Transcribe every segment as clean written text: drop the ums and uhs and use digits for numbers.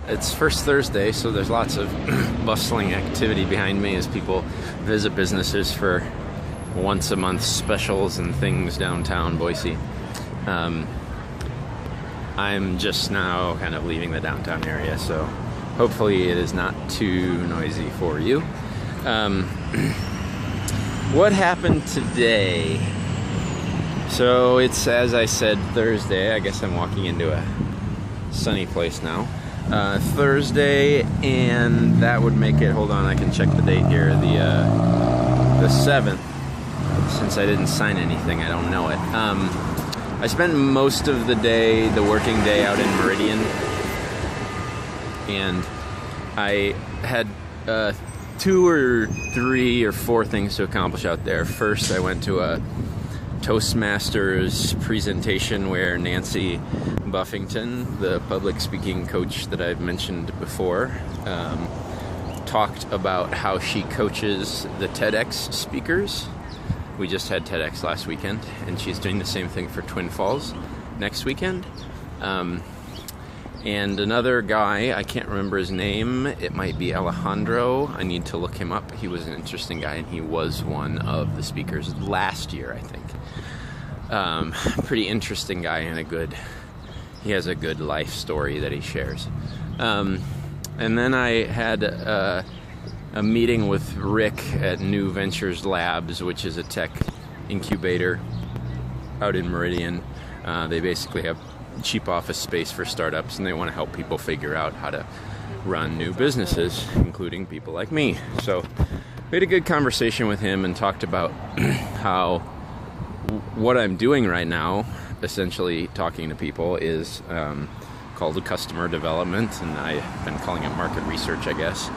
It's first Thursday, so there's lots of bustling activity behind me as people visit businesses for once a month specials and things downtown Boise. I'm just now kind of leaving the downtown area, so hopefully it is not too noisy for you. What happened today? So it's, as I said, Thursday. I guess I'm walking into a sunny place now. Thursday, and that would make it, hold on, I can check the date here, the 7th. Since I didn't sign anything, I don't know it. I spent most of the day, the working day, out in Meridian, and I had 2 or 3 or 4 things to accomplish out there. First, I went to a Toastmasters presentation where Nancy Buffington, the public speaking coach that I've mentioned before, talked about how she coaches the TEDx speakers. We just had TEDx last weekend, and she's doing the same thing for Twin Falls next weekend. And another guy, I can't remember his name, it might be Alejandro, I need to look him up. He was an interesting guy, and he was one of the speakers last year, I think. Pretty interesting guy, and he has a good life story that he shares. And then I had a meeting with Rick at New Ventures Labs, which is a tech incubator out in Meridian. They basically have cheap office space for startups, and they want to help people figure out how to run new businesses, including people like me. So we had a good conversation with him and talked about how what I'm doing right now, essentially talking to people, is called customer development, and I've been calling it market research, I guess.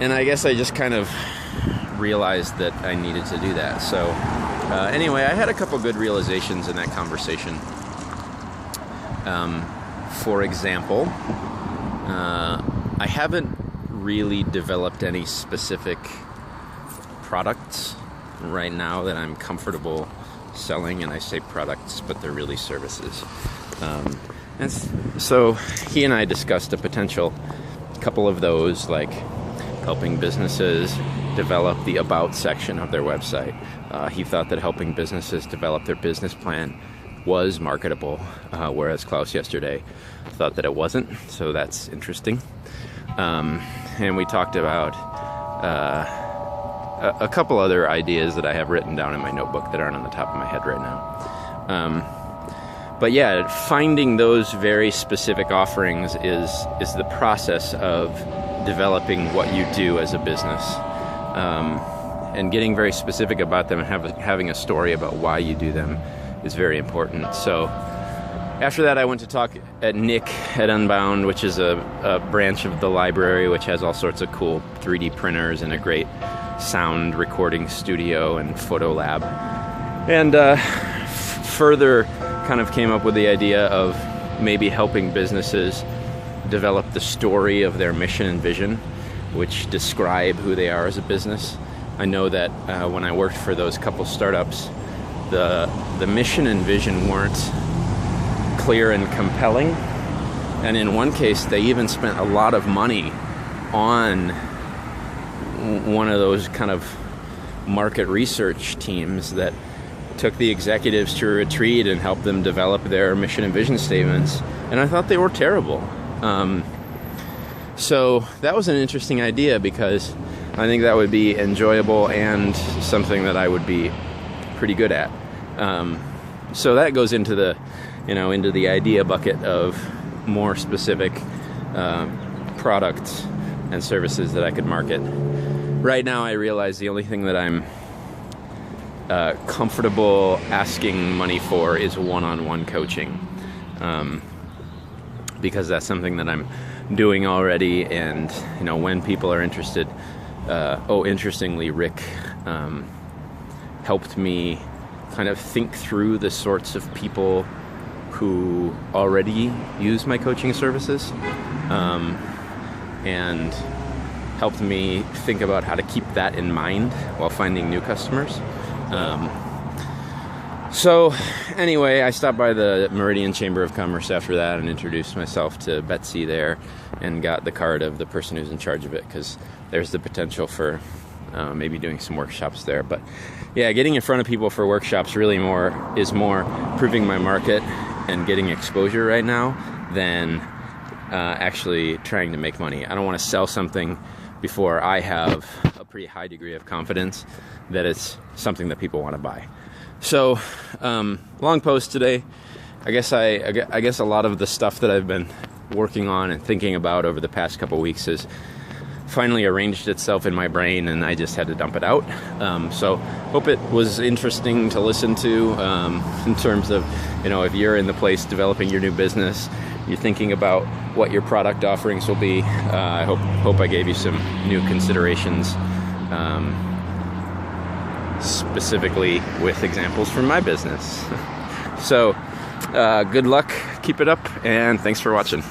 And I guess I just kind of realized that I needed to do that. So anyway, I had a couple good realizations in that conversation. For example, I haven't really developed any specific products right now that I'm comfortable selling, and I say products, but they're really services. And so he and I discussed a potential couple of those, like helping businesses develop the about section of their website. He thought that helping businesses develop their business plan was marketable, whereas Klaus yesterday thought that it wasn't, so that's interesting. And we talked about a couple other ideas that I have written down in my notebook that aren't on the top of my head right now. But yeah, finding those very specific offerings is the process of developing what you do as a business. And getting very specific about them and having a story about why you do them is very important. So after that, I went to talk at NIC at Unbound, which is a branch of the library which has all sorts of cool 3D printers and a great sound recording studio and photo lab. And further kind of came up with the idea of maybe helping businesses develop the story of their mission and vision, which describe who they are as a business. I know that when I worked for those couple startups, the mission and vision weren't clear and compelling. And in one case, they even spent a lot of money on one of those kind of market research teams that took the executives to a retreat and helped them develop their mission and vision statements. And I thought they were terrible. So that was an interesting idea, because I think that would be enjoyable and something that I would be pretty good at. So that goes into the idea bucket of more specific products and services that I could market. Right now, I realize the only thing that I'm comfortable asking money for is one-on-one coaching, because that's something that I'm doing already. And when people are interested, interestingly, Rick helped me kind of think through the sorts of people who already use my coaching services, and helped me think about how to keep that in mind while finding new customers. So anyway, I stopped by the Meridian Chamber of Commerce after that and introduced myself to Betsy there and got the card of the person who's in charge of it, because there's the potential for maybe doing some workshops there. But yeah, getting in front of people for workshops really is more proving my market and getting exposure right now than actually trying to make money. I don't want to sell something before I have a pretty high degree of confidence that it's something that people want to buy. So, long post today. I guess a lot of the stuff that I've been working on and thinking about over the past couple weeks has finally arranged itself in my brain, and I just had to dump it out. So, hope it was interesting to listen to in terms of, if you're in the place developing your new business, you're thinking about what your product offerings will be. I hope I gave you some new considerations. Specifically with examples from my business. So, good luck, keep it up, and thanks for watching.